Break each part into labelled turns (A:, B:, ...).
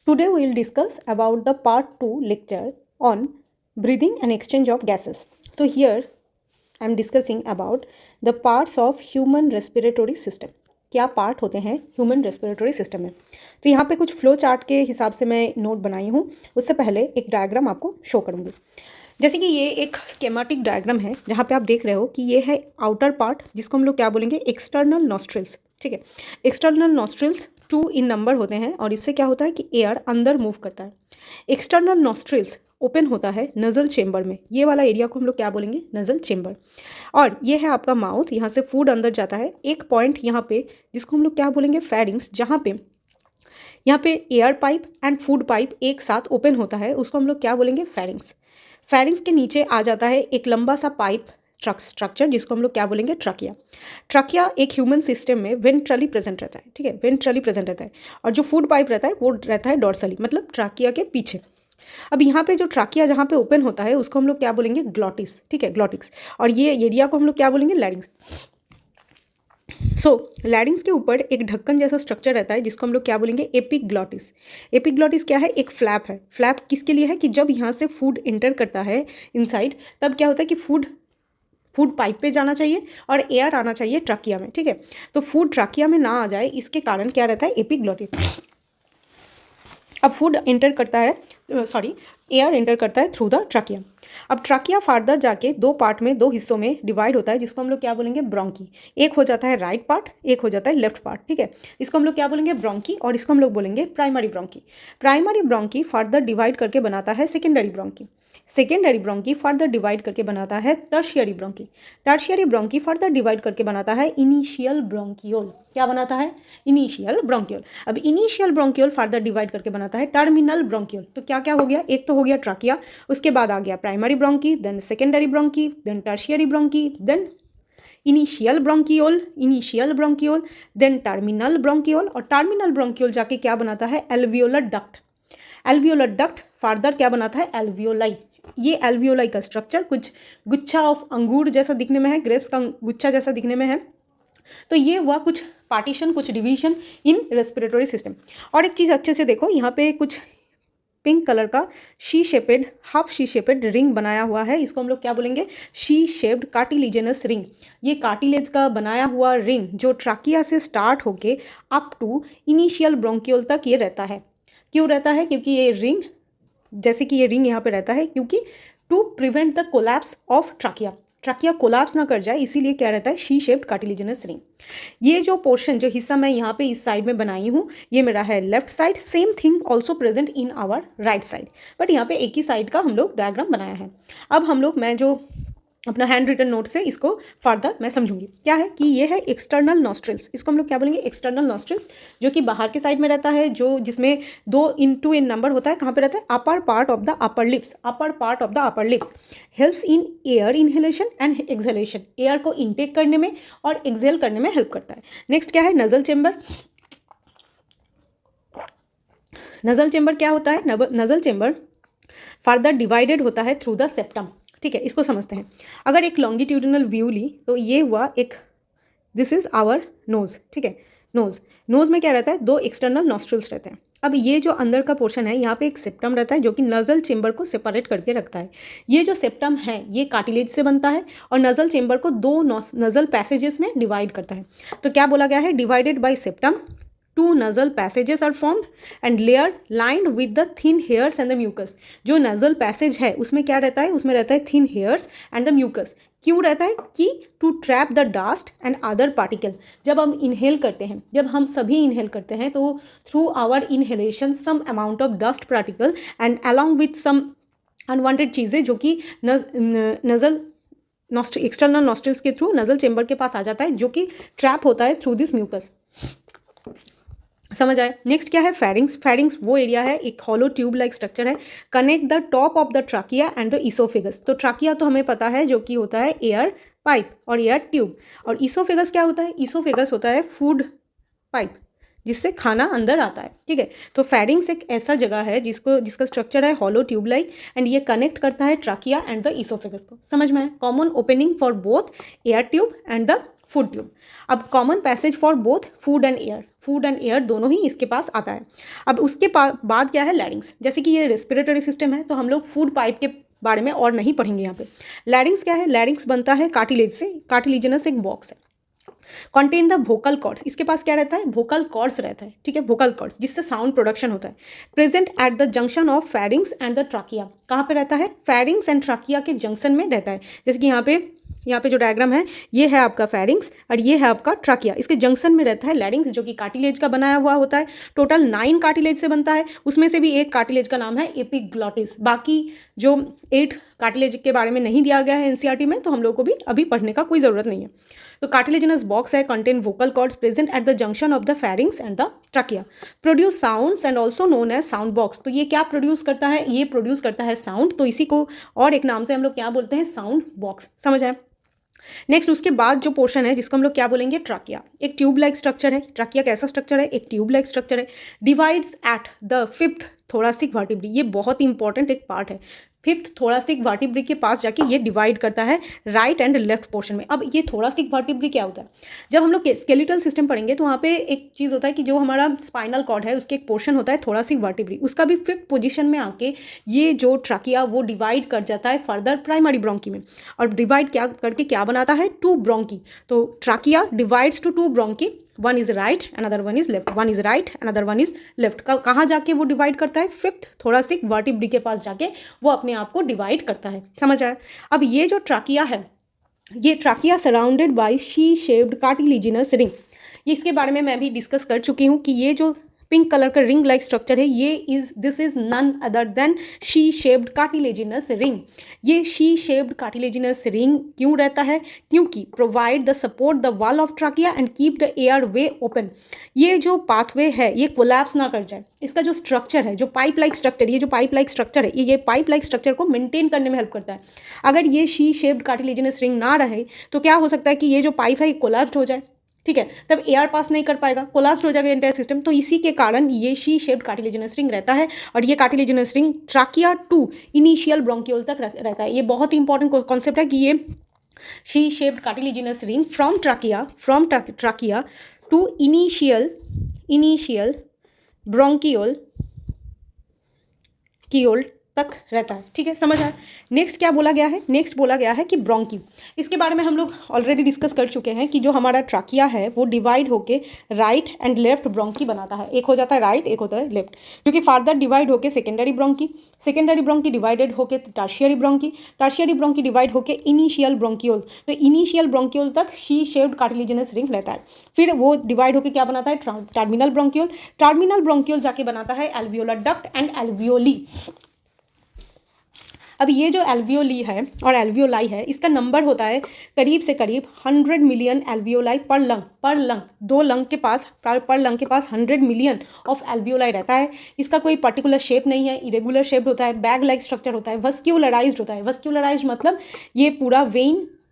A: Today we will discuss about the part 2 lecture on breathing and exchange of gases. So here I am discussing about the parts of human respiratory system. क्या part होते हैं human respiratory system में। तो यहाँ पे कुछ flow chart के हिसाब से मैं नोट बनाई हूँ। उससे पहले एक डायग्राम आपको शो करूँगी। जैसे कि ये एक स्केमेटिक डायग्राम है जहाँ पे आप देख रहे हो कि ये है आउटर पार्ट जिसको हम लोग क्या बोलेंगे, एक्सटर्नल नॉस्ट्रिल्स। ठीक है, एक्सटर्नल नॉस्ट्रिल्स 2 इन नंबर होते हैं और इससे क्या होता है कि एयर अंदर मूव करता है। एक्सटर्नल नॉस्ट्रिल्स ओपन होता है नज़ल चेम्बर में, ये वाला एरिया को हम लोग क्या बोलेंगे, नज़ल चेम्बर। और ये है आपका माउथ, यहाँ से फूड अंदर जाता है। एक पॉइंट यहाँ पे जिसको हम लोग क्या बोलेंगे, फेरिंग्स, जहाँ पे यहाँ पे air pipe and food pipe एक साथ ओपन होता है, उसको हम लोग क्या बोलेंगे, फेरिंग्स। फेरिंग्स के नीचे आ जाता है एक लंबा सा पाइप स्ट्रक्चर जिसको हम लोग क्या बोलेंगे, ट्रकिया। ट्रकिया एक ह्यूमन सिस्टम में वेंट्रली प्रेजेंट रहता है। ठीक है, वेंट्रली प्रेजेंट रहता है। और जो फूड पाइप रहता है वो रहता है डॉर्सली, मतलब ट्रकिया के पीछे। अब यहाँ पे जो ट्रकिया जहाँ पे ओपन होता है उसको हम लोग क्या बोलेंगे, ग्लॉटिस। ठीक है, ग्लॉटिक्स। और ये एरिया को हम लोग क्या बोलेंगे, लैरिंग्स। लैरिंग्स के ऊपर एक ढक्कन जैसा स्ट्रक्चर रहता है जिसको हम लोग क्या बोलेंगे, एपिग्लॉटिस। एपिग्लॉटिस क्या है, एक फ्लैप है। फ्लैप किसके लिए है कि जब यहाँ से फूड एंटर करता है इनसाइड, तब क्या होता है कि फूड पाइप पे जाना चाहिए और एयर आना चाहिए ट्रकिया में। ठीक है, तो फूड ट्रकिया में ना आ जाए इसके कारण क्या रहता है, एपिग्लॉटिस। अब फूड एंटर करता है, एयर एंटर करता है थ्रू द ट्रकिया। अब ट्रकिया फार्दर जाके 2 पार्ट में, 2 हिस्सों में डिवाइड होता है जिसको हम लोग क्या बोलेंगे, ब्रोंकी। एक हो जाता है राइट पार्ट, एक हो जाता है लेफ्ट पार्ट। ठीक है, इसको हम लोग क्या बोलेंगे, ब्रोंकी, और इसको हम लोग बोलेंगे primary bronchi. Primary bronchi farther divide करके बनाता है secondary bronchi. Secondary bronchi further divide करके बनाता है tertiary bronchi. Tertiary bronchi further divide करके बनाता है इनिशियल ब्रोंकियोल। क्या बनाता है, इनिशियल ब्रोंकियोल। अब इनिशियल ब्रोंकियोल फर्दर डिवाइड करके बनाता है टर्मिनल ब्रोंकियोल। तो क्या क्या हो गया, एक तो हो गया ट्रकिया, उसके बाद आ गया primary bronchi, then secondary bronchi, then tertiary bronchi, then initial bronchiole, then terminal bronchiole, और टर्मिनल ब्रोंकियोल जाके क्या बनाता है, alveolar duct. Alveolar duct further क्या बनाता है, एल्वियोलाई। ये एल्वियोलाई का स्ट्रक्चर कुछ गुच्छा ऑफ अंगूर जैसा दिखने में है, ग्रेप्स का गुच्छा जैसा दिखने में है। तो ये हुआ कुछ पार्टीशन, कुछ डिवीजन इन रेस्पिरेटरी सिस्टम। और एक चीज़ अच्छे से देखो, यहाँ पे कुछ पिंक कलर का हाफ शी शेपेड रिंग बनाया हुआ है। इसको हम लोग क्या बोलेंगे, शी शेप्ड कार्टिलेजिनस रिंग। ये कार्टिलेज का बनाया हुआ रिंग जो ट्रकिया से स्टार्ट होके अप टू इनिशियल ब्रोंकियोल तक ये रहता है। क्यों रहता है, क्योंकि ये रिंग, जैसे कि ये रिंग यहाँ पे रहता है क्योंकि to prevent the collapse of trachea collapse ना कर जाए, इसीलिए क्या रहता है, शी शेप्ड कार्टिलेजिनस रिंग। ये जो पोर्शन, जो हिस्सा मैं यहाँ पे इस साइड में बनाई हूँ, ये मेरा है left side. Same thing also present in our right side, but यहाँ पे एक ही साइड का हम लोग डायग्राम बनाया है। अब हम लोग, मैं जो अपना हैंड रिटन नोट से इसको फर्दर मैं समझूंगी। क्या है कि ये है एक्सटर्नल नॉस्ट्रिल्स। इसको हम लोग क्या बोलेंगे, एक्सटर्नल नॉस्ट्रिल्स, जो कि बाहर के साइड में रहता है, जो जिसमें 2 into इन नंबर होता है। कहाँ पे रहता है, upper part of the upper lips. Upper part of the upper lips helps in air inhalation and exhalation. Air को इनटेक करने में और एक्सहेल करने में हेल्प करता है। नेक्स्ट क्या है, नजल चेम्बर। नजल चेम्बर क्या होता है, नजल चेम्बर फर्दर डिवाइडेड होता है थ्रू द सेप्टम। ठीक है, इसको समझते हैं। अगर एक लॉन्गिट्यूडिनल व्यू ली तो ये हुआ एक, दिस इज आवर नोज। ठीक है, नोज में क्या रहता है, 2 एक्सटर्नल नॉस्ट्रिल्स रहते हैं। अब ये जो अंदर का पोर्शन है, यहाँ पे एक सेप्टम रहता है जो कि नजल चेम्बर को सेपरेट करके रखता है। ये जो सेप्टम है ये कार्टिलेज से बनता है और नजल चेम्बर को 2 नजल पैसेजेस में डिवाइड करता है। तो क्या बोला गया है, divided by septum 2 nasal passages are formed and layer lined with the thin hairs and the mucus। जो nasal passage है उसमें क्या रहता है, उसमें रहता है thin hairs and the mucus। क्यों रहता है कि to trap the dust and other particle. जब हम इनहेल करते हैं, जब हम सभी इनहेल करते हैं, तो through our inhalation some amount of dust particle and along with some unwanted चीज़ें जो कि नज़ल एक्सटर्नल नॉस्ट्रिल्स के थ्रू नज़ल चेम्बर के पास आ जाता है, जो कि ट्रैप होता है थ्रू दिस म्यूकस। समझ आए। नेक्स्ट क्या है, फेरिंग्स। फेरिंग्स वो एरिया है, एक हॉलो ट्यूब लाइक स्ट्रक्चर है, connect the top of the trachea and the oesophagus. तो ट्रकिया तो हमें पता है जो कि होता है एयर पाइप और एयर ट्यूब, और ईसोफेगस क्या होता है, ईसोफेगस होता है फूड पाइप जिससे खाना अंदर आता है। ठीक है, तो फेरिंग्स एक ऐसा जगह है जिसका स्ट्रक्चर है हॉलो ट्यूब लाइक एंड ये कनेक्ट करता है ट्रकिया एंड द ईसोफेगस को। समझ में है, common opening for both air tube and the food tube. अब common passage for both food and air, food and air दोनों ही इसके पास आता है। अब उसके बाद क्या है, लैरिंग्स। जैसे कि ये रेस्पिरेटरी सिस्टम है तो हम लोग फूड पाइप के बारे में और नहीं पढ़ेंगे यहाँ पे। लैरिंग्स क्या है, लैरिंग्स बनता है कार्टिलेज से, कार्टिलेजिनस एक बॉक्स है। कंटेन द वोकल कॉर्ड्स, इसके पास क्या रहता है, वोकल कॉर्ड्स रहता है, ठीक है, वोकल कॉर्ड्स जिससे साउंड प्रोडक्शन होता है। Present at the junction of pharynx and the trachea, कहाँ पे रहता है, फेरिंग्स एंड ट्राकिया के जंक्शन में रहता है। जैसे कि यहाँ पे जो डायग्राम है ये है आपका फेरिंग्स और ये है आपका ट्राकिया, इसके जंक्शन में रहता है लैरिंग्स जो कि कार्टिलेज का बनाया हुआ होता है। टोटल 9 कार्टिलेज से बनता है, उसमें से भी एक कार्टिलेज का नाम है एपिग्लॉटिस। बाकी जो 8 कार्टिलेज के बारे में नहीं दिया गया है एनसीईआरटी में, तो हम लोग को भी अभी पढ़ने का कोई ज़रूरत नहीं है। तो कार्टिलेजिनस बॉक्स है, contain vocal cords present at the junction of the pharynx and the trachea, produce sounds and also known as sound box. तो ये क्या प्रोड्यूस करता है, ये प्रोड्यूस करता है साउंड, तो इसी को और एक नाम से हम लोग क्या बोलते हैं, साउंड बॉक्स। समझ आए। नेक्स्ट उसके बाद जो पोर्शन है जिसको हम लोग क्या बोलेंगे, ट्राकिया। एक ट्यूब लाइक स्ट्रक्चर है। ट्राकिया कैसा स्ट्रक्चर है, एक ट्यूब लाइक स्ट्रक्चर है। Divides at the 5th thoracic vertebrae, ये बहुत इंपॉर्टेंट एक पार्ट है। 5th थोरासिक वर्टिब्री के पास जाके ये डिवाइड करता है राइट एंड लेफ्ट पोर्शन में। अब ये थोरासिक वर्टिब्री क्या होता है, जब हम लोग स्केलेटल सिस्टम पढ़ेंगे तो वहाँ पे एक चीज़ होता है कि जो हमारा स्पाइनल कॉर्ड है उसके एक पोर्शन होता है थोरासिक वर्टिब्री, उसका भी 5th पोजीशन में आके ये जो ट्राकिया वो डिवाइड कर जाता है फर्दर प्राइमरी ब्रोंकी में, और डिवाइड क्या करके क्या बनाता है, 2 ब्रोंकी। तो trachea divides to 2 bronchi, one is right another one is left, one is right another one is left. कहाँ जाके वो डिवाइड करता है, 5th थोरासिक वर्टिब्री के पास जाके वो अपने आप को डिवाइड करता है। समझ आया। अब ये जो ट्राकिया है, ये trachea surrounded by she shaped cartilaginous ring, इसके बारे में मैं भी डिस्कस कर चुकी हूँ कि ये जो पिंक कलर का रिंग लाइक स्ट्रक्चर है ये this is none other than C shaped cartilaginous ring. ये शी शेप्ड कार्टिलेजिनस रिंग क्यों रहता है, क्योंकि provide the support the wall of trachea and keep the airway open. ये जो पाथवे है ये कोलैप्स ना कर जाए, इसका जो स्ट्रक्चर है, जो पाइप लाइक स्ट्रक्चर, ये जो पाइप लाइक स्ट्रक्चर है ये पाइप लाइक स्ट्रक्चर को मेंटेन करने में हेल्प करता है। अगर ये शी शेप्ड कार्टिलेजिनस रिंग ना रहे तो क्या हो सकता है कि ये जो पाइप है ये कोलैप्स हो जाए, ठीक है, तब एयर पास नहीं कर पाएगा, कोलैप्स हो जाएगा एंटायर सिस्टम। तो इसी के कारण ये शी शेप्ड कार्टिलेजिनस रिंग रहता है, और ये cartilaginous ring trachea to initial bronchiole तक रहता है। ये बहुत ही इंपॉर्टेंट कॉन्सेप्ट है कि ये C shaped cartilaginous ring from trachea to initial bronchiole तक रहता है, ठीक है, समझ आया। नेक्स्ट क्या बोला गया है, नेक्स्ट बोला गया है कि ब्रोंकी, इसके बारे में हम लोग ऑलरेडी डिस्कस कर चुके हैं कि जो हमारा ट्राकिया है वो डिवाइड होके राइट एंड लेफ्ट ब्रोंकी बनाता है, एक हो जाता है राइट एक होता है लेफ्ट, क्योंकि फार्दर डिवाइड होके सेकेंडरी ब्रोंकी डिवाइडेड होके टर्शियरी ब्रोंकी डिवाइड होके इनिशियल ब्रोंकियोल, तो इनिशियल ब्रोंकियोल तक शी शेप्ड कार्टिलेजिनस रिंग रहता है। फिर वो डिवाइड होके क्या बनाता है, टर्मिनल ब्रोंकियोल जाके बनाता है एल्वियोलर डक्ट एंड एल्वियोली। अब ये जो एल्वियोली है और एल्वियोलाई है इसका नंबर होता है करीब से करीब 100 मिलियन एल्वियोलाई पर लंग, 2 लंग के पास पर लंग के पास 100 मिलियन ऑफ एल्वियोलाई रहता है। इसका कोई पर्टिकुलर शेप नहीं है, इरेगुलर शेप होता है, बैग लाइक स्ट्रक्चर होता है, वस्क्यूलराइज्ड होता है। वस्क्यूलराइज्ड मतलब ये पूरा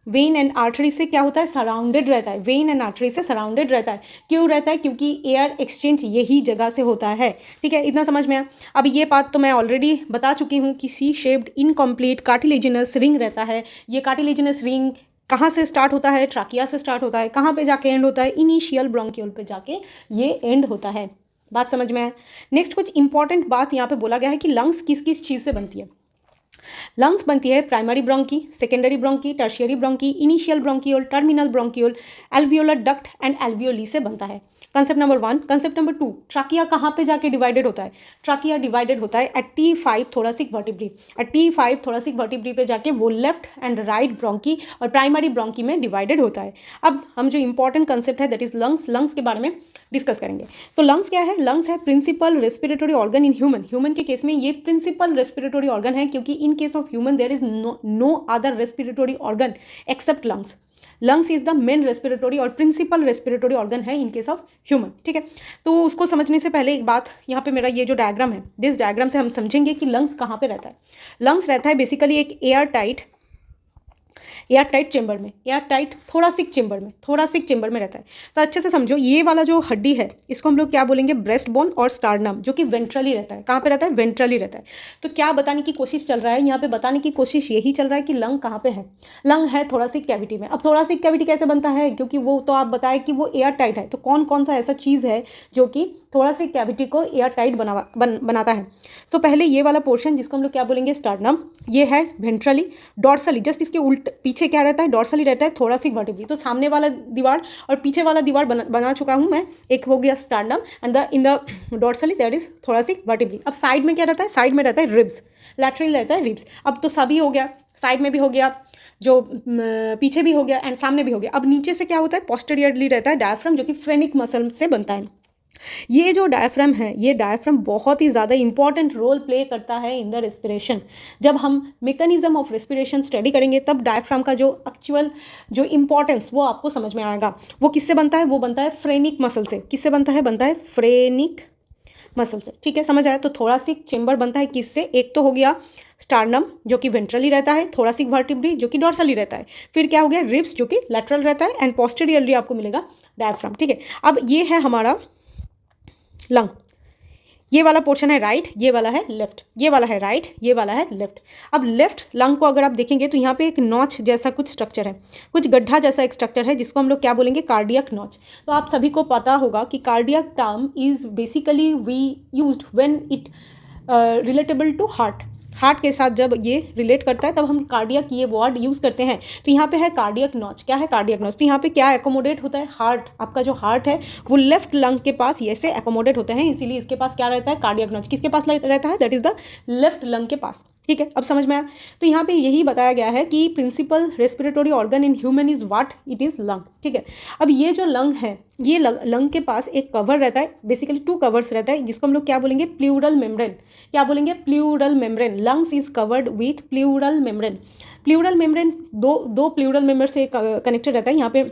A: वेन एंड आर्टरी से क्या होता है, सराउंडेड रहता है, वेन एंड आर्टरी से सराउंडेड रहता है। क्यों रहता है, क्योंकि एयर एक्सचेंज यही जगह से होता है, ठीक है, इतना समझ में आया। अब ये बात तो मैं ऑलरेडी बता चुकी हूँ कि C shaped incomplete cartilaginous ring रहता है। ये कार्टिलेजिनस रिंग कहाँ से स्टार्ट होता है, ट्राकिया से स्टार्ट होता है, कहाँ पे जाके एंड होता है, इनिशियल ब्रोंकियोल पे जाके ये एंड होता है। बात समझ में आया। नेक्स्ट कुछ इंपॉर्टेंट बात यहाँ पे बोला गया है कि लंग्स किस किस चीज़ से बनती है। लंग्स बनती है primary bronchi, secondary bronchi, tertiary bronchi, initial bronchiole, terminal bronchiole, alveolar duct and alveoli से बनता है। Concept number 1। Concept number 2, trachea कहाँ पे जाके डिवाइडेड होता है, ट्राकिया डिवाइडेड होता है at T5 thoracic vertebrae. At T5 thoracic vertebrae पे जाके वो लेफ्ट एंड राइट ब्रोंकी और प्राइमरी ब्रोंकी में डिवाइडेड होता है। अब हम जो इंपॉर्टेंट कंसेप्ट है दैट इज लंग्स के बारे में डिस्कस करेंगे। तो लंग्स क्या है, लंग्स है principal respiratory organ in human के केस में ये प्रिंसिपल रेस्पिरेटरी ऑर्गन है, क्योंकि in case of human there is no other respiratory organ except lungs is the main respiratory और प्रिंसिपल रेस्पिरेटरी ऑर्गन है इन केस ऑफ ह्यूमन, ठीक है। तो उसको समझने से पहले एक बात, यहाँ पे मेरा ये जो डायग्राम है, दिस डायग्राम से हम समझेंगे कि लंग्स कहाँ पे रहता है। लंग्स रहता है बेसिकली एक एयर टाइट चेंबर में, एयर टाइट थोरासिक चेंबर में रहता है। तो अच्छे से समझो, ये वाला जो हड्डी है इसको हम लोग क्या बोलेंगे, ब्रेस्ट बोन और स्टार्नम, जो कि वेंट्रली रहता है। कहाँ पे रहता है, वेंट्रली रहता है। तो क्या बताने की कोशिश चल रहा है यहाँ पे, बताने की कोशिश यही चल रहा है कि लंग कहाँ पे है, लंग है थोरासिक कैविटी में। अब थोरासिक कैविटी कैसे बनता है, क्योंकि वो तो आप बताए कि वो एयर टाइट है, तो कौन कौन सा ऐसा चीज़ है जो कि थोरासिक कैविटी को एयर टाइट बनाता है। सो पहले ये वाला पोर्शन जिसको हम लोग क्या बोलेंगे, स्टार्नम, ये है वेंट्रली। डॉर्सली, जस्ट इसके उल्ट पीछे क्या रहता है, डॉर्सली रहता है थोरासिक वर्टिब्री। तो सामने वाला दीवार और पीछे वाला दीवार बना चुका हूँ मैं। एक हो गया sternum and in the dorsally that is thoracic vertebrae. अब साइड में क्या रहता है, साइड में रहता है रिब्स, लैटरली रहता है रिब्स। अब तो सभी हो गया, साइड में भी हो गया, जो पीछे भी हो गया एंड सामने भी हो गया। अब नीचे से क्या होता है, पोस्टीरियरली रहता है डायफ्राम, जो कि फ्रेनिक मसल से बनता है। ये जो डायफ्राम है, ये डायफ्राम बहुत ही ज़्यादा इंपॉर्टेंट रोल प्ले करता है इन द रेस्पिरेशन। जब हम मैकेनिज्म ऑफ रेस्पिरेशन स्टडी करेंगे तब डायफ्राम का जो एक्चुअल जो इंपॉर्टेंस वो आपको समझ में आएगा। वो किससे बनता है, वो बनता है फ्रेनिक मसल से। किससे बनता है, बनता है फ्रेनिक मसल से। ठीक है, समझ आया। तो थोरासिक चेंबर बनता है किससे, एक तो हो गया स्टार्नम जो कि वेंट्रली रहता है, थोरासिक वर्टिब्री जो कि डॉर्सली रहता है, फिर क्या हो गया रिब्स जो कि लैटरल रहता है एंड पोस्टीरियरली आपको मिलेगा डायफ्राम। ठीक है, अब ये है हमारा लंग। ये वाला पोर्शन है राइट, ये वाला है लेफ्ट, ये वाला है राइट, ये वाला है लेफ्ट। अब लेफ्ट लंग को अगर आप देखेंगे तो यहाँ पे एक नॉच जैसा कुछ स्ट्रक्चर है, कुछ गड्ढा जैसा एक स्ट्रक्चर है, जिसको हम लोग क्या बोलेंगे, कार्डियक नॉच। तो आप सभी को पता होगा कि cardiac term is basically we used when it relatable to heart के साथ जब ये रिलेट करता है तब हम कार्डियक ये वर्ड यूज़ करते हैं। तो यहाँ पे है कार्डियक नॉच। क्या है कार्डियक नॉच, तो यहाँ पे क्या एकोमोडेट होता है, हार्ट। आपका जो हार्ट है वो लेफ्ट लंग के पास ये से एकोमोडेट होते हैं, इसीलिए इसके पास क्या रहता है, कार्डियक नॉच। किसके पास रहता है, that is the left lung के पास। ठीक है, अब समझ में आया। तो यहाँ पे यही बताया गया है कि principal respiratory organ in human is what, it is lung. ठीक है, अब ये जो लंग है, ये लंग के पास एक कवर रहता है, बेसिकली 2 कवर्स रहता है, जिसको हम लोग क्या बोलेंगे, प्लूरल मेम्ब्रेन। क्या बोलेंगे, pleural membrane. Lungs is covered with pleural membrane. Pleural membrane दो प्लूरल मेम्बर से कनेक्टेड रहता है। यहाँ पे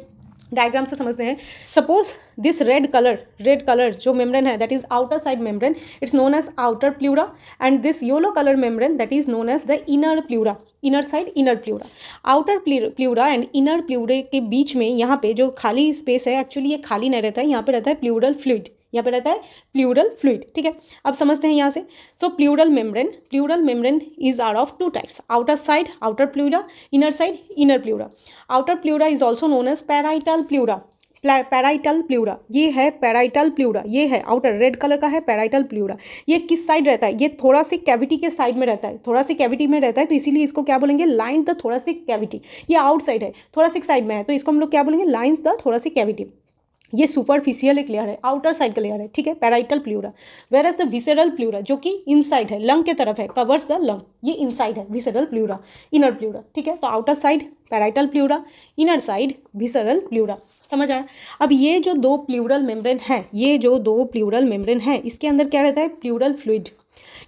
A: डायग्राम से समझते हैं। सपोज दिस रेड कलर जो मेम्ब्रेन है that is outer side membrane, it's known as outer pleura, and this yellow colour membrane that is known as the inner pleura, inner side inner pleura. Outer pleura and inner प्लूरे के बीच में यहाँ पे जो खाली space है, actually ये खाली नहीं रहता है, यहाँ पे रहता है प्लूरल फ्लूइड, यहाँ पे रहता है प्लूरल फ्लूइड। ठीक है, अब समझते हैं यहाँ से। So pleural membrane is are of 2 types, outer side outer pleura, inner side inner pleura. Outer pleura is also known as parietal pleura, parietal pleura, ये है पैराइटल प्लूरा, ये है आउटर रेड कलर का है पैराइटल प्लूरा। ये किस side रहता है, ये थोरासिक कैविटी के साइड में रहता है, थोरासिक कैविटी में रहता है, तो इसीलिए इसको क्या बोलेंगे, लाइन द थोरासिक कैविटी। ये आउटसाइड है, थोरासिक साइड में है, तो इसको हम लोग क्या बोलेंगे, लाइन्स द थोरासिक कैविटी। ये सुपरफिशियल एक लेयर है, आउटर साइड का लेयर है। ठीक है, parietal pleura. Whereas the visceral pleura जो कि इनसाइड है, लंग के तरफ है, कवर्स द लंग, ये इनसाइड है विसेरल प्लूरा, इनर प्लूरा। ठीक है, तो outer side parietal pleura, inner side visceral pleura. समझ आया। अब ये जो 2 प्लूरल मेम्ब्रेन है, ये जो 2 प्लूरल मेम्ब्रेन है, इसके अंदर क्या रहता है, प्लूरल फ्लूइड।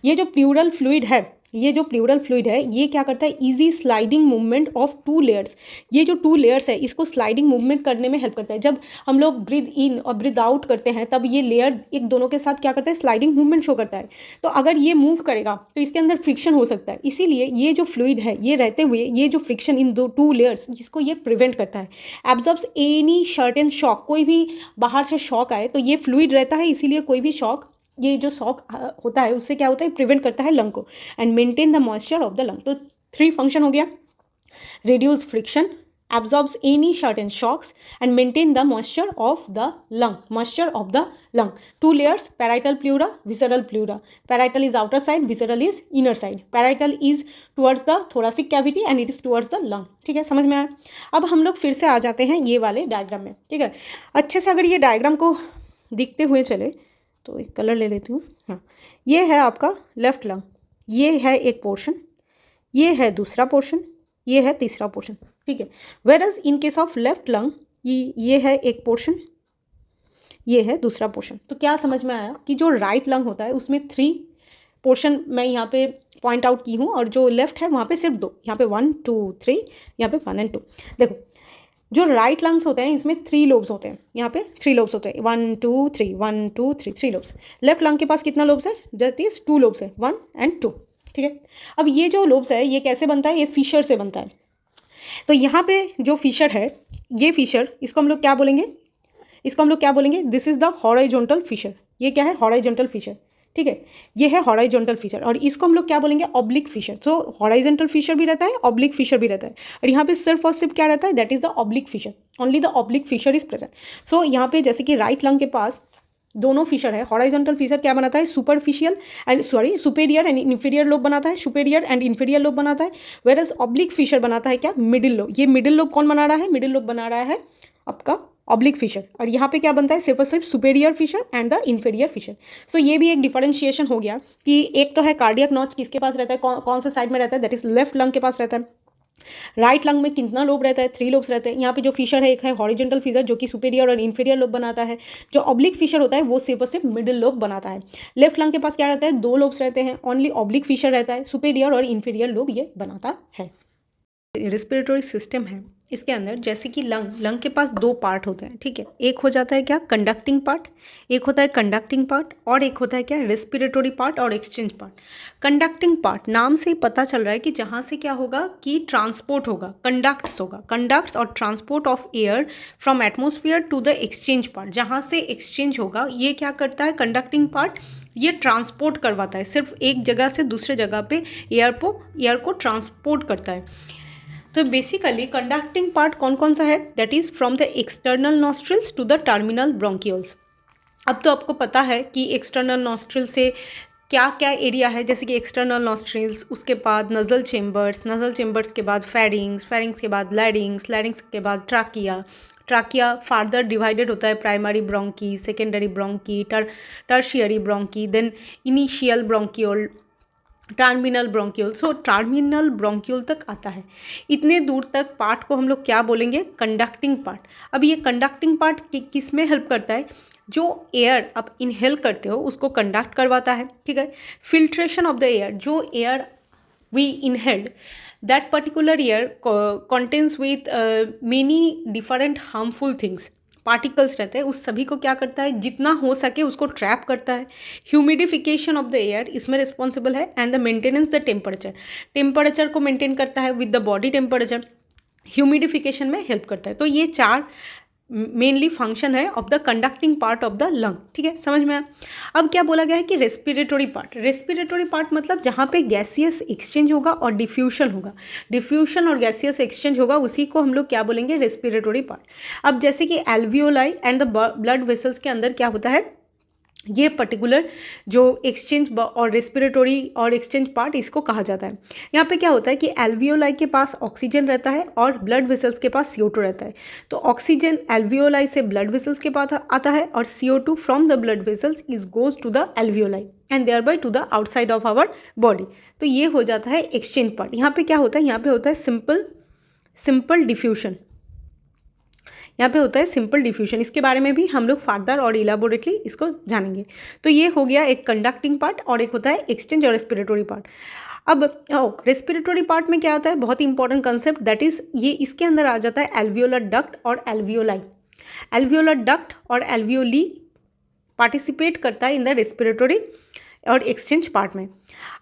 A: ये जो प्लूरल फ्लूइड है, ये जो प्लूरल फ्लूइड है, ये क्या करता है, easy sliding movement of 2 layers. ये जो 2 लेयर्स है, इसको स्लाइडिंग मूवमेंट करने में हेल्प करता है। जब हम लोग ब्रीद इन और ब्रीद आउट करते हैं तब ये लेयर एक दोनों के साथ क्या करता है, स्लाइडिंग मूवमेंट शो करता है। तो अगर ये मूव करेगा तो इसके अंदर फ्रिक्शन हो सकता है, इसीलिए ये जो फ्लूइड है, ये रहते हुए ये जो फ्रिक्शन इन 2 लेयर्स, जिसको ये प्रिवेंट करता है, एब्जॉर्ब्स एनी सर्टेन शॉक। कोई भी बाहर से शॉक आए तो ये फ्लूइड रहता है, इसीलिए कोई भी शॉक, ये जो शॉक होता है उससे क्या होता है, प्रिवेंट करता है लंग को and maintain the moisture of the lung. तो 3 फंक्शन हो गया, reduce friction, absorbs any certain shocks and maintain the moisture of the lung, moisture of the lung. 2 layers, parietal pleura, visceral pleura. Parietal is outer side, visceral is inner side. Parietal is towards the thoracic cavity and it is towards the lung. ठीक है, समझ में आया। अब हम लोग फिर से आ जाते हैं ये वाले डायग्राम में। ठीक है, अच्छे से अगर ये डायग्राम को दिखते हुए चले तो एक कलर ले लेती हूँ। हाँ, ये है आपका लेफ्ट लंग, ये है एक पोर्शन, ये है दूसरा पोर्शन, ये है तीसरा पोर्शन। ठीक है, whereas in case of left lung ये है एक पोर्शन, ये है दूसरा पोर्शन। तो क्या समझ में आया कि जो राइट लंग होता है उसमें 3 पोर्शन मैं यहाँ पे पॉइंट आउट की हूँ, और जो लेफ्ट है वहाँ पे सिर्फ 2, यहाँ पे 1 2 3, यहाँ पे 1 और 2। देखो जो राइट लंग्स होते हैं इसमें 3 लोब्स होते हैं, यहाँ पे 3 लोब्स होते हैं, 1 2 3 1 2 3, 3 लोब्स। लेफ्ट लंग के पास कितना लोब्स है, दैट इज 2 लोब्स है, 1 और 2। ठीक है, अब ये जो लोब्स है ये कैसे बनता है, ये फिशर से बनता है। तो यहाँ पे जो फिशर है, ये फिशर, इसको हम लोग क्या बोलेंगे, इसको हम लोग क्या बोलेंगे, this is the horizontal fissure. ये क्या है, हॉराइजॉन्टल फिशर, ठीक है, ये है हॉराइजॉन्टल फिशर। और इसको हम लोग क्या बोलेंगे, ऑब्लिक फिशर। सो हॉराइजॉन्टल फिशर भी रहता है, ऑब्लिक फिशर भी रहता है, और यहाँ पे सिर्फ और सिर्फ क्या रहता है, that is the oblique fissure, only the oblique fissure is present. So यहाँ पे जैसे कि राइट लंग के पास दोनों फिशर है, हॉराइजॉन्टल फिशर क्या बनाता है, superficial and superior end inferior lobe बनाता है, सुपेरियर एंड इंफीरियर लोब बनाता है, वेरएज ऑब्लिक फिशर बनाता है क्या, मिडिल लोब। ये मिडिल लोब कौन बना रहा है, मिडिल लोब बना रहा है आपका ऑब्लिक फिशर। और यहाँ पे क्या बनता है, सिर्फ और सिर्फ superior fissure and the inferior fissure. So ये भी एक डिफरेंशिएशन हो गया कि एक तो है कार्डियक नॉच किसके पास रहता है, कौन सा साइड में रहता है, दैट इज लेफ्ट लंग के पास रहता है। राइट लंग में कितना लोब रहता है, 3 लोब्स रहते हैं। यहाँ पे जो फिशर है, एक है हॉरिजॉन्टल फिशर जो कि सुपेरियर और इंफीरियर लोब बनाता है। जो ऑब्लिक फिशर होता है वो सिर्फ और सिर्फ मिडिल लोब बनाता है। लेफ्ट लंग के पास क्या रहता है, 2 लोब्स रहते हैं, ओनली ऑब्लिक फिशर रहता है, सुपेरियर और इंफीरियर लोब ये बनाता है। रेस्पिरेटरी सिस्टम है, इसके अंदर जैसे कि लंग के पास 2 पार्ट होते हैं, ठीक है। एक हो जाता है क्या, कंडक्टिंग पार्ट, एक होता है कंडक्टिंग पार्ट, और एक होता है क्या, रेस्पिरेटरी पार्ट और एक्सचेंज पार्ट। कंडक्टिंग पार्ट नाम से ही पता चल रहा है कि जहाँ से क्या होगा कि ट्रांसपोर्ट होगा, कंडक्ट्स होगा, कंडक्ट्स और transport of air from atmosphere to the exchange part. जहाँ से एक्सचेंज होगा ये क्या करता है, कंडक्टिंग पार्ट ये ट्रांसपोर्ट करवाता है, सिर्फ एक जगह से दूसरे जगह पे एयर को ट्रांसपोर्ट करता है। तो बेसिकली कंडक्टिंग पार्ट कौन कौन सा है, that is from the external nostrils to the terminal bronchioles. अब तो आपको पता है कि एक्सटर्नल नॉस्ट्रिल से क्या क्या एरिया है, जैसे कि एक्सटर्नल नॉस्ट्रिल्स, उसके बाद नज़ल चेम्बर्स के बाद फेरिंग्स के बाद लैरिंग्स के बाद ट्राकिया फार्दर डिवाइडेड होता है, primary bronchi, secondary bronchi, tertiary bronchi, then initial bronchiole, terminal bronchiole. So terminal bronchiole तक आता है। इतने दूर तक पार्ट को हम लोग क्या बोलेंगे, कंडक्टिंग पार्ट। अब ये कंडक्टिंग पार्ट किस में हेल्प करता है, जो एयर आप इनहेल करते हो उसको कंडक्ट करवाता है, ठीक है। फिल्ट्रेशन ऑफ द एयर, जो air we inhaled that particular air contains with many different harmful things, particles रहते हैं, उस सभी को क्या करता है, जितना हो सके उसको ट्रैप करता है। ह्यूमिडिफिकेशन ऑफ द एयर इसमें रिस्पॉन्सिबल है, and the maintenance the temperature को मेंटेन करता है with the body temperature, humidification में हेल्प करता है। तो ये 4 मेनली फंक्शन है of the conducting part of the lung, ठीक है, समझ में आया। अब क्या बोला गया है कि रेस्पिरेटरी पार्ट मतलब जहाँ पे गैसियस एक्सचेंज होगा और डिफ्यूशन होगा, डिफ्यूशन और गैसियस एक्सचेंज होगा, उसी को हम लोग क्या बोलेंगे, रेस्पिरेटरी पार्ट। अब जैसे कि alveoli and the blood vessels के अंदर क्या होता है, ये पर्टिकुलर जो एक्सचेंज और रेस्पिरेटरी और एक्सचेंज पार्ट इसको कहा जाता है। यहाँ पे क्या होता है कि एल्वियोलाई के पास ऑक्सीजन रहता है और ब्लड वेसल्स के पास CO2 रहता है। तो ऑक्सीजन एल्वियोलाई से ब्लड वेसल्स के पास आता है, और CO2 from the blood vessels is goes to the alveoli and thereby to the outside of our body. तो ये हो जाता है एक्सचेंज पार्ट। यहाँ पे क्या होता है, यहाँ पे होता है सिंपल डिफ्यूशन, यहाँ पे होता है सिंपल डिफ्यूजन। इसके बारे में भी हम लोग फर्दर और इलाबोरेटली इसको जानेंगे। तो ये हो गया एक कंडक्टिंग पार्ट, और एक होता है एक्सचेंज और रेस्पिरेटरी पार्ट। अब रेस्पिरेटरी पार्ट में क्या आता है, बहुत ही इंपॉर्टेंट कंसेप्ट, दैट इज ये इसके अंदर आ जाता है एल्वियोलर डक्ट और एल्वियोलाई। एल्वियोलर डक्ट और एल्वियोली पार्टिसिपेट करता है इन द रेस्पिरेटरी और एक्सचेंज पार्ट में।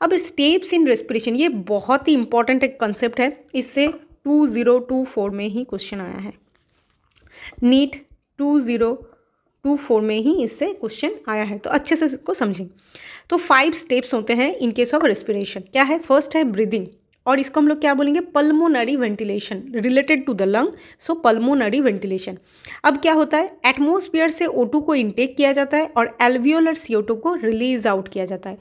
A: अब स्टेप्स इन रेस्पिरेशन, ये बहुत ही इंपॉर्टेंट एक कंसेप्ट है, इससे 2024 में ही क्वेश्चन आया है, नीट 2024 में ही इससे क्वेश्चन आया है, तो अच्छे से इसको समझें। तो 5 स्टेप्स होते हैं इन केस ऑफ रेस्पिरेशन। क्या है, फर्स्ट है ब्रीदिंग, और इसको हम लोग क्या बोलेंगे, pulmonary ventilation, related to the lung, so pulmonary ventilation. अब क्या होता है, एटमॉस्फेयर से O2 को इनटेक किया जाता है और एल्वियोलर CO2 को रिलीज आउट किया जाता है।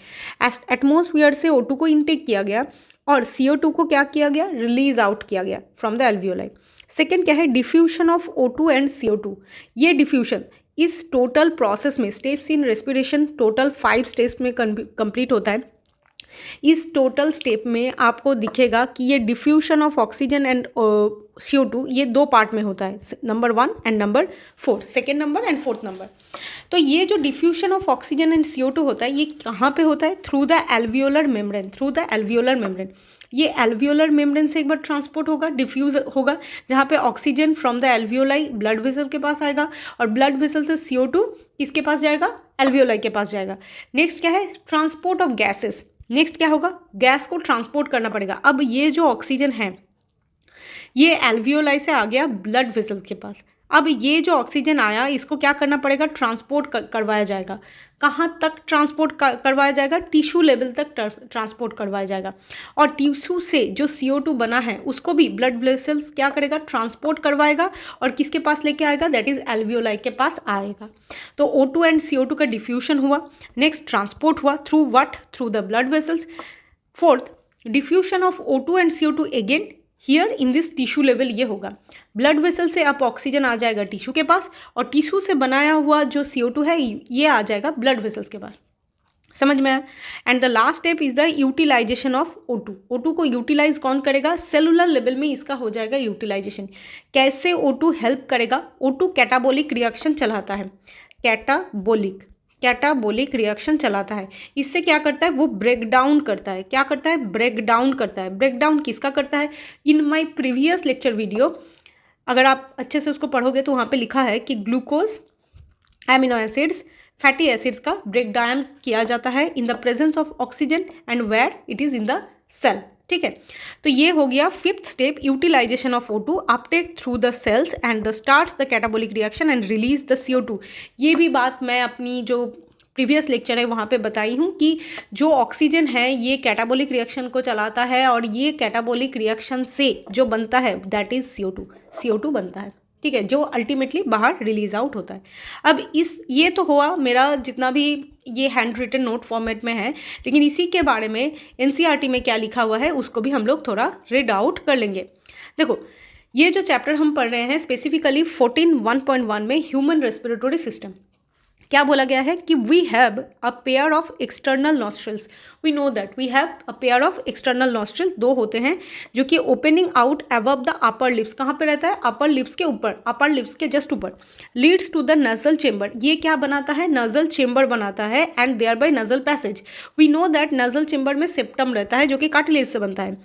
A: एटमॉस्फेयर से O2 को इनटेक किया गया और CO2 को क्या किया गया, रिलीज आउट किया गया फ्रॉम द एल्वियोलाई। सेकेंड क्या है, diffusion of O2 and CO2। ये डिफ्यूशन इस टोटल प्रोसेस में, steps in respiration total 5 steps में कंप्लीट होता है। इस टोटल स्टेप में आपको दिखेगा कि ये diffusion of oxygen and CO2 ये 2 पार्ट में होता है, number 1 and number 4, second number and 4th number. तो ये जो diffusion of oxygen and CO2 होता है, ये कहाँ पे होता है, थ्रू द एल्वियोलर मेम्ब्रेन। ये एल्वियोलर मेम्ब्रेन से एक बार ट्रांसपोर्ट होगा, डिफ्यूज होगा, जहाँ पे oxygen from the alveoli blood vessel के पास आएगा, और ब्लड वेसल से CO2 किसके पास जाएगा, एल्वियोलाई के पास जाएगा। नेक्स्ट क्या है, ट्रांसपोर्ट ऑफ गैसेस। नेक्स्ट क्या होगा, गैस को ट्रांसपोर्ट करना पड़ेगा। अब ये जो ऑक्सीजन है ये एल्वियोलाई से आ गया ब्लड वेसल्स के पास। अब ये जो ऑक्सीजन आया इसको क्या करना पड़ेगा, ट्रांसपोर्ट करवाया जाएगा। कहाँ तक ट्रांसपोर्ट करवाया जाएगा, टिश्यू लेवल तक ट्रांसपोर्ट करवाया जाएगा। और टिश्यू से जो CO2 बना है उसको भी ब्लड वेसल्स क्या करेगा, ट्रांसपोर्ट करवाएगा और किसके पास लेके आएगा, दैट इज एल्वियोलाई के पास आएगा। तो O2 एंड CO2 का डिफ्यूजन हुआ, नेक्स्ट ट्रांसपोर्ट हुआ through what, through the blood vessels. Fourth, diffusion of O2 and CO2 again here in this tissue level, ये होगा ब्लड वेसल से अब ऑक्सीजन आ जाएगा टिश्यू के पास और टिश्यू से बनाया हुआ जो CO2 है ये आ जाएगा ब्लड वेसल्स के पास। समझ में आया। And the last step is the utilization of O2। O2 को यूटिलाइज कौन करेगा, सेलुलर लेवल में इसका हो जाएगा यूटिलाइजेशन। कैसे O2 हेल्प करेगा, O2 कैटाबोलिक रिएक्शन चलाता है, कैटाबोलिक रिएक्शन चलाता है। इससे क्या करता है, वो ब्रेक डाउन करता है। क्या करता है, ब्रेक डाउन करता है। ब्रेक डाउन किसका करता है, in my previous lecture video अगर आप अच्छे से उसको पढ़ोगे तो वहाँ पे लिखा है कि glucose, amino acids, fatty acids का ब्रेक डाउन किया जाता है in the presence of oxygen and where it is in the cell. ठीक है, तो ये हो गया fifth step, utilization of O2, uptake through the cells and the starts the catabolic reaction and release the CO2। ये भी बात मैं अपनी जो प्रीवियस लेक्चर है वहाँ पे बताई हूँ कि जो ऑक्सीजन है ये कैटाबोलिक रिएक्शन को चलाता है और ये कैटाबोलिक रिएक्शन से जो बनता है दैट इज़ CO2 बनता है। ठीक है, जो अल्टीमेटली बाहर रिलीज आउट होता है। अब ये तो हुआ मेरा जितना भी ये हैंड रिटन नोट फॉर्मेट में है, लेकिन इसी के बारे में NCERT में क्या लिखा हुआ है उसको भी हम लोग थोड़ा रीड आउट कर लेंगे। देखो, ये जो चैप्टर हम पढ़ रहे हैं स्पेसिफिकली 14.1.1 में ह्यूमन रेस्पिरेटरी सिस्टम, क्या बोला गया है कि we have a pair of external nostrils. We know that we have a pair of external nostril, दो होते हैं जो कि opening out above the upper lips. कहाँ पे रहता है, अपर लिप्स के ऊपर, अपर लिप्स के जस्ट ऊपर। Leads to the nasal chamber, ये क्या बनाता है, नजल चेम्बर बनाता है and thereby nasal passage. We know that nasal chamber में सेप्टम रहता है जो कि कार्टिलेज से बनता है।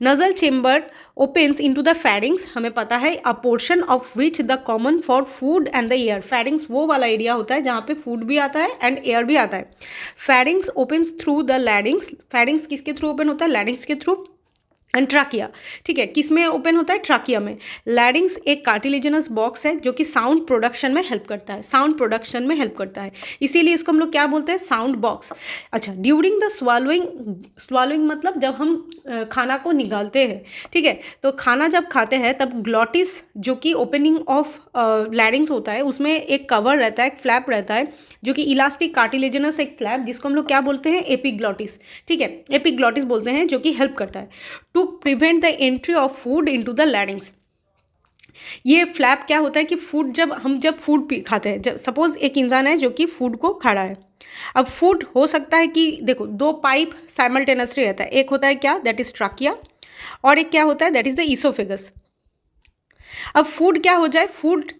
A: Nasal chamber opens into the फैरिंग्स, हमें पता है, अ portion of which the common for food and the air. फैरिंग्स वो वाला एरिया होता है जहाँ पे फूड भी आता है एंड एयर भी आता है। फैरिंग्स ओपन्स थ्रू द लैरिंग्स, फैरिंग्स किसके थ्रू ओपन होता है, लैरिंग्स के थ्रू। एंड ट्राकिया, ठीक है, किस में ओपन होता है, ट्राकिया में। लैरिंग्स एक कार्टिलेजिनस बॉक्स है जो कि साउंड प्रोडक्शन में हेल्प करता है, साउंड प्रोडक्शन में हेल्प करता है, इसीलिए इसको हम लोग क्या बोलते हैं, साउंड बॉक्स। अच्छा, ड्यूरिंग द स्वालोइंग मतलब जब हम खाना को निकालते हैं, ठीक है, तो खाना जब खाते हैं तब ग्लॉटिस जो कि ओपनिंग ऑफ लैरिंग्स होता है उसमें एक कवर रहता है, एक फ्लैप रहता है जो कि इलास्टिक कार्टिलेजिनस एक फ्लैप जिसको हम लोग क्या बोलते हैं, एपिग्लॉटिस। ठीक है, एपिग्लॉटिस बोलते हैं, जो कि हेल्प करता है to prevent the entry of food into the larynx. ये फ्लैप क्या होता है कि फूड जब फूड खाते हैं, जब सपोज एक इंसान है जो कि फूड को खा रहा है, अब फूड हो सकता है कि देखो दो पाइप साइमल्टेनियसली रहता है, एक होता है क्या, दैट इज ट्राकिया, और एक क्या होता है, दैट इज द ईसोफेगस। अब फूड क्या हो जाए, फूड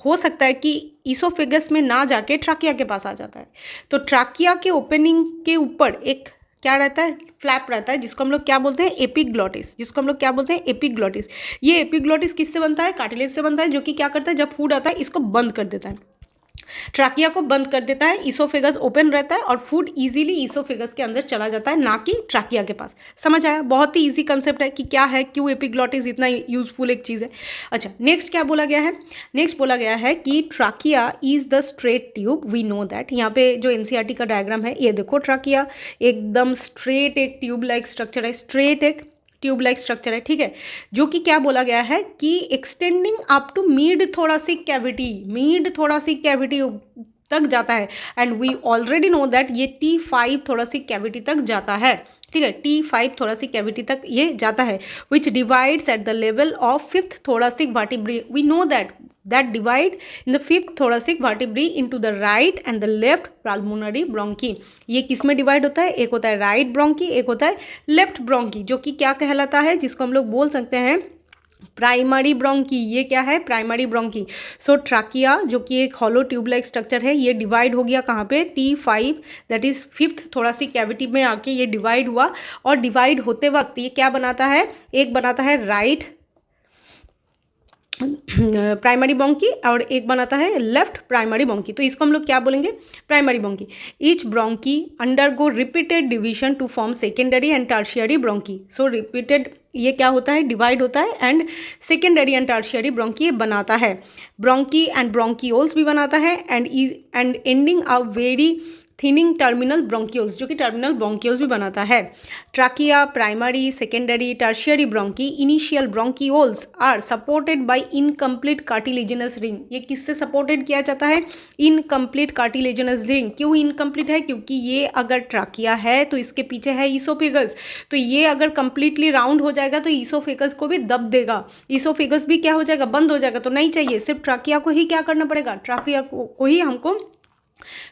A: हो सकता है कि ईसोफेगस में ना जाके ट्राकिया के पास आ जाता है, तो ट्राकिया के ओपनिंग के ऊपर एक क्या रहता है, फ्लैप रहता है जिसको हम लोग क्या बोलते हैं, एपिग्लॉटिस, जिसको हम लोग क्या बोलते हैं, एपिग्लॉटिस। ये एपिग्लॉटिस किससे बनता है, कार्टिलेज से बनता है, जो कि क्या करता है, जब फूड आता है इसको बंद कर देता है, ट्राकिया को बंद कर देता है, ईसोफेगस ओपन रहता है और फूड इजीली ईसोफेगस के अंदर चला जाता है, ना कि ट्राकिया के पास। समझ आया, बहुत ही इजी कंसेप्ट है कि क्या है, क्यों एपिग्लॉटिस इतना यूजफुल एक चीज़ है। अच्छा, नेक्स्ट क्या बोला गया है, नेक्स्ट बोला गया है कि trachea is the straight tube. We know that, यहाँ पे जो NCERT का डायग्राम है ये देखो, ट्राकिया एकदम स्ट्रेट एक ट्यूब लाइक स्ट्रक्चर है, स्ट्रेट एक ट्यूब लाइक स्ट्रक्चर है, ठीक है, जो कि क्या बोला गया है कि extending up to mid thoracic cavity तक जाता है, and we already know that ये T5 थोरासिक कैविटी तक जाता है, ठीक है, T5 थोरासिक कैविटी तक ये जाता है, which divides at the level of fifth thoracic vertebrae. We know that divide in the fifth thoracic vertebrae into the right and the left pulmonary bronchi। ये किस में डिवाइड होता है, एक होता है राइट ब्रोंकी, एक होता है लेफ्ट ब्रोंकी, जो कि क्या कहलाता है, जिसको हम लोग बोल सकते हैं प्राइमरी ब्रोंकी। ये क्या है, प्राइमरी ब्रोंकी। सो ट्राकिया जो कि एक हॉलो ट्यूब लाइक स्ट्रक्चर है, ये डिवाइड हो गया कहाँ पे, T5 that is fifth thoracic cavity में आके ये डिवाइड हुआ, और डिवाइड होते वक्त ये क्या बनाता है, एक बनाता है राइट प्राइमरी ब्रोंकी और एक बनाता है लेफ्ट प्राइमरी ब्रोंकी। तो इसको हम लोग क्या बोलेंगे? Primary bronchi. Each bronchi undergo repeated division to form secondary and tertiary bronchi. So repeated ये क्या होता है? डिवाइड होता है and secondary and tertiary bronchi ये बनाता है। ब्रोंकी एंड ब्रोंकियोल्स भी बनाता है and ending a very thinning terminal bronchioles, जो कि टर्मिनल ब्रोंकियोल्स भी बनाता है। Trachea, primary, secondary, tertiary bronchi, initial bronchioles are supported by incomplete cartilaginous ring. ये किससे सपोर्टेड किया जाता है? Incomplete cartilaginous ring. क्यों इनकम्प्लीट है? क्योंकि ये अगर ट्राकिया है तो इसके पीछे है ईसोफेगस, तो ये अगर कंप्लीटली राउंड हो जाएगा तो ईसोफेगस को भी दब देगा, ईसोफेगस भी क्या हो जाएगा? बंद हो जाएगा। तो नहीं चाहिए, सिर्फ ट्राकिया को ही क्या करना पड़ेगा? ट्राकिया को ही हमको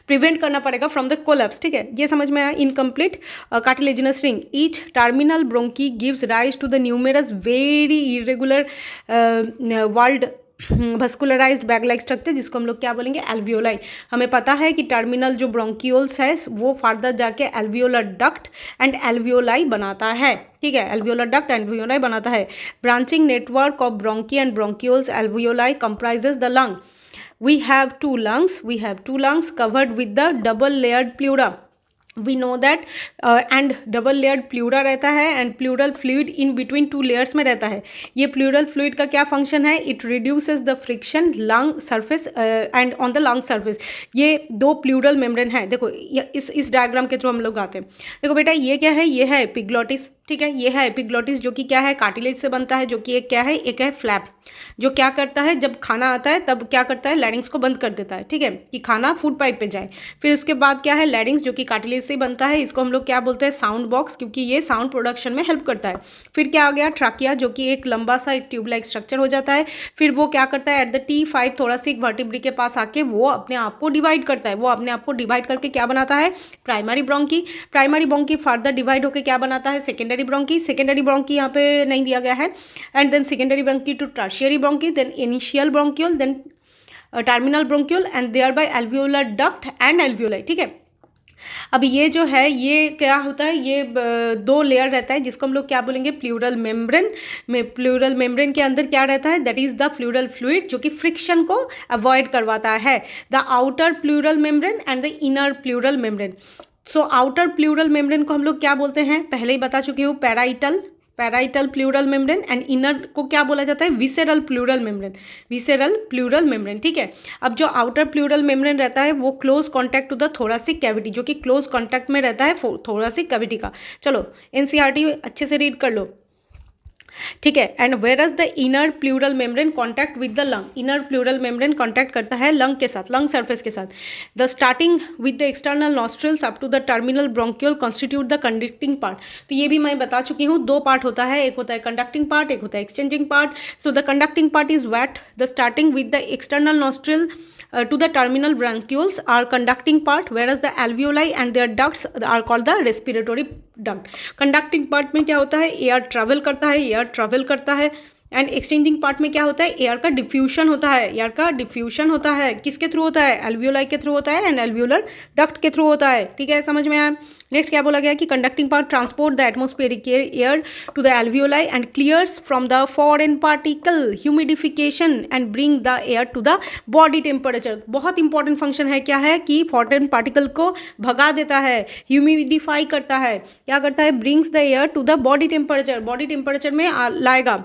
A: प्रिवेंट करना पड़ेगा फ्रॉम द कोलैप्स। ठीक है, ये समझ में आया? Incomplete cartilaginous ring. Each terminal bronchi gives rise to the numerous very irregular world vascularised bag like structure, जिसको हम लोग क्या बोलेंगे? एल्वियोलाई। हमें पता है कि टर्मिनल जो ब्रोंकियोल्स है वो फर्दर जाके एल्वियोलर डक्ट एंड एल्वियोलाई बनाता है। ठीक है, एल्वियोलर डक्ट एल्वियोलाई बनाता है। Branching network of bronchi and bronchioles alveoli comprises the lung. We have two lungs covered with the double layered pleura. We know that and double layered pleura रहता है and pleural fluid in between two layers में रहता है। ये pleural fluid का क्या function है? It reduces the friction lung surface and on the lung surface। ये दो pleural membrane है। देखो इस डायग्राम के थ्रू हम लोग आते हैं। देखो बेटा ये क्या है? ये है एपिग्लॉटिस। ठीक है, ये है एपिग्लॉटिस जो कि क्या है? कार्टिलेज से बनता है, जो कि एक क्या है? एक है फ्लैप, जो क्या करता है जब खाना आता है तब क्या करता है? लैरिंग्स को बंद कर देता है। ठीक है, कि खाना फूड पाइप पे जाए। फिर उसके बाद क्या है? लैरिंग्स जो कि कार्टिलेज से बनता है, इसको हम लोग क्या बोलते हैं? साउंड बॉक्स, क्योंकि ये साउंड प्रोडक्शन में हेल्प करता है। फिर क्या आ गया? ट्राकिया, जो कि एक लंबा सा एक ट्यूब लाइक स्ट्रक्चर हो जाता है। फिर वो क्या करता है? At the T5 thoracic vertebrae के पास आके वो अपने आप को डिवाइड करता है। वो अपने आप को डिवाइड करके क्या बनाता है? Primary bronchi. Primary bronchi further divide होकर क्या बनाता है? Secondary bronchi. सेकेंडरी ब्रोंकी यहाँ पे नहीं दिया गया है। And then secondary bronchi to tertiary bronchi, then initial bronchiole, then terminal bronchiole and thereby alveolar duct and alveoli. ठीक है, अब ये जो है ये क्या होता है? ये दो लेयर रहता है, जिसको हम लोग क्या बोलेंगे? Pleural membrane. में प्लूरल मेम्ब्रेन के अंदर क्या रहता है? That is the pleural fluid, जो कि फ्रिक्शन को अवॉइड करवाता है। The outer pleural membrane and the inner pleural membrane. So outer pleural membrane को हम लोग क्या बोलते हैं? पहले ही बता चुकी हूँ, parietal pleural membrane. And inner को क्या बोला जाता है? Visceral pleural membrane. ठीक है, अब जो आउटर प्लूरल मेम्ब्रेन रहता है वो close contact to the thoracic cavity, जो कि क्लोज कॉन्टैक्ट में रहता है थोरासिक कैविटी का। चलो एनसीईआरटी अच्छे से रीड कर लो। ठीक है, and whereas the inner pleural membrane contact with the lung. Inner pleural membrane contact करता है लंग के साथ, लंग सर्फेस के साथ। The starting with the external nostrils up to the terminal bronchiole constitute the conducting part. तो ये भी मैं बता चुकी हूँ, दो पार्ट होता है, एक होता है कंडक्टिंग पार्ट, एक होता है exchanging part. So the conducting part is what the starting with the external nostril to the terminal bronchioles are conducting part, whereas the alveoli and their ducts are called the respiratory duct. conducting part में क्या होता है? Air travel करता है and exchanging part में क्या होता है? एयर का डिफ्यूशन होता है। किसके थ्रू होता है? एल्वियोलाई के थ्रू होता है एंड एल्वियोलर डक्ट के थ्रू होता है। ठीक है, समझ में आया? नेक्स्ट क्या बोला गया कि conducting part transport the atmospheric air to the alveoli and clears from the foreign particle humidification and bring the air to the body temperature. बहुत इंपॉर्टेंट फंक्शन है, क्या है? कि फॉरेन पार्टिकल को भगा देता है, ह्यूमिडिफाई करता है। क्या करता है? Brings the air to the body temperature में लाएगा।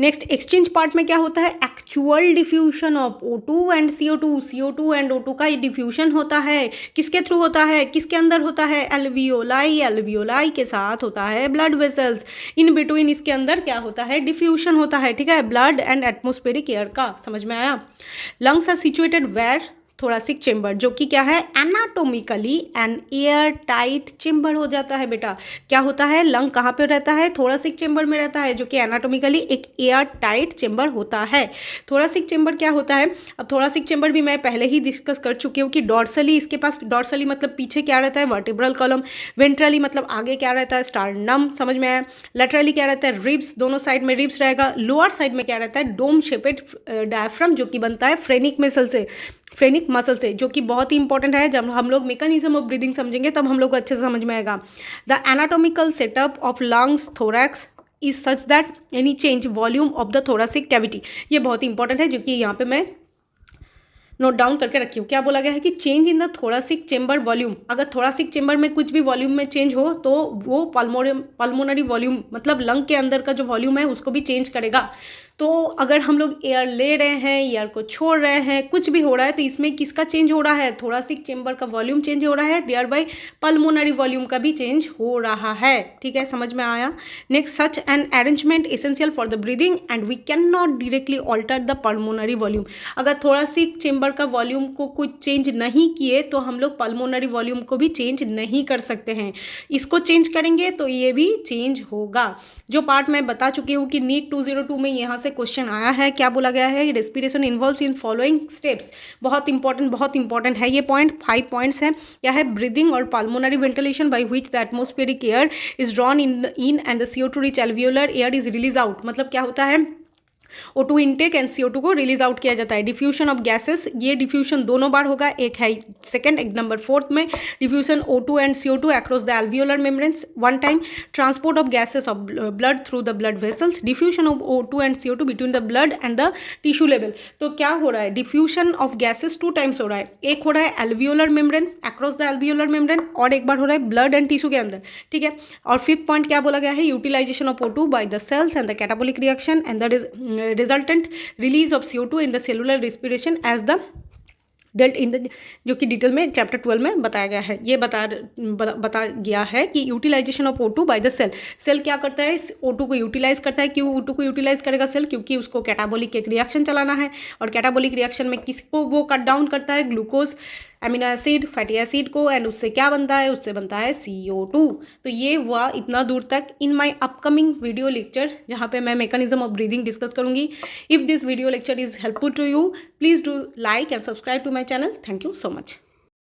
A: नेक्स्ट एक्सचेंज पार्ट में क्या होता है? Actual diffusion of O2 and CO2 and O2 का डिफ्यूजन होता है। किसके थ्रू होता है? किसके अंदर होता है? एल्वियोलाई के साथ होता है ब्लड वेसल्स। इन बिटवीन इसके अंदर क्या होता है? डिफ्यूजन होता है। ठीक है, ब्लड एंड एटमोस्फेरिक एयर का। समझ में आया? Lungs are situated where? Thoracic chamber, जो कि क्या है? Anatomically an air tight chamber हो जाता है बेटा। क्या होता है? लंग कहाँ पे रहता है? थोरासिक चेम्बर में रहता है, जो कि एनाटोमिकली एक एयर टाइट चेम्बर होता है। थोरासिक चेम्बर क्या होता है? अब थोरासिक चेम्बर भी मैं पहले ही डिस्कस कर चुकी हूँ कि डॉर्सली इसके पास, डॉर्सली मतलब पीछे क्या रहता है? Vertebral column. वेंट्रली मतलब आगे क्या रहता है? स्टार्नम। समझ में आया? लेटरली क्या रहता है? रिब्स, दोनों साइड में रिब्स रहेगा। लोअर साइड में क्या रहता है? डोम शेपेड डायफ्राम, जो कि बनता है फ्रेनिक मसल से, जो कि बहुत ही इंपॉर्टेंट है। जब हम लोग मैकेनिज्म ऑफ ब्रीदिंग समझेंगे तब हम लोग को अच्छे से समझ में आएगा। The anatomical setup of lungs, thorax is such that any change volume of the thoracic cavity. ये बहुत इंपॉर्टेंट है जो कि यहाँ पे मैं नोट डाउन करके रखी हूँ। क्या बोला गया है कि change in the thoracic chamber volume, अगर थोरासिक चेंबर में कुछ भी वॉल्यूम में चेंज हो तो वो पल्मोनरी वॉल्यूम मतलब लंग के अंदर का जो वॉल्यूम है उसको भी चेंज करेगा। तो अगर हम लोग एयर ले रहे हैं, एयर को छोड़ रहे हैं, कुछ भी हो रहा है तो इसमें किसका चेंज हो रहा है, थोरासिक चेंबर का वॉल्यूम चेंज हो रहा है, देयर बाय पल्मोनरी वॉल्यूम का भी चेंज हो रहा है। ठीक है, समझ में आया। Next, such an arrangement essential for the breathing and we can not directly alter the pulmonary volume. अगर थोरासिक चेंबर का वॉल्यूम को कुछ चेंज नहीं किए तो हम लोग पल्मोनरी वॉल्यूम को भी चेंज नहीं कर सकते हैं। इसको चेंज करेंगे तो ये भी चेंज होगा। जो पार्ट मैं बता चुकी हूँ कि नीट 202 में यहाँ से क्वेश्चन आया है। क्या बोला गया है, respiration involves in following steps. बहुत इंपॉर्टेंट है ये पॉइंट। 5 पॉइंट्स हैं। क्या है, ब्रीदिंग और pulmonary ventilation by which the atmospheric air is drawn in and the CO2 rich alveolar air is release out. मतलब क्या होता है, O2 इनटेक एंड CO2 को रिलीज आउट किया जाता है। डिफ्यूजन ऑफ गैसेस, ये डिफ्यूजन दोनों बार होगा, एक है सेकंड, एक नंबर 4th में। Diffusion O2 and CO2 across the alveolar membranes 1 time. Transport of gases of blood through the blood vessels. Diffusion of O2 and CO2 between the blood and the tissue level. तो क्या हो रहा है, diffusion of gases 2 times हो रहा है। एक हो रहा है alveolar membrane, across the alveolar membrane, और एक बार हो रहा है ब्लड एंड टिश्यू के अंदर। ठीक है, और 5th पॉइंट क्या बोला गया है, utilization of O2 by the cells and the catabolic reaction and the resultant release of CO2 in the cellular respiration as the dealt in the, जो कि डिटेल में चैप्टर 12 में बताया गया है। ये बता गया है कि utilization of O2 by the cell क्या करता है, O2 को यूटिलाइज करता है। क्यों O2 को यूटिलाइज करेगा सेल, क्योंकि उसको कैटाबोलिक एक रिएक्शन चलाना है, और कैटाबोलिक रिएक्शन में किसको वो कट डाउन करता है, glucose, amino acid, fatty acid को, एंड उससे क्या बनता है, उससे बनता है CO2। तो ये हुआ इतना दूर तक। In my upcoming video lecture जहाँ पे मैं मैकेनिज्म ऑफ ब्रीदिंग डिस्कस करूँगी। If this video lecture is helpful to you, please do like and subscribe to my channel. Thank you so much.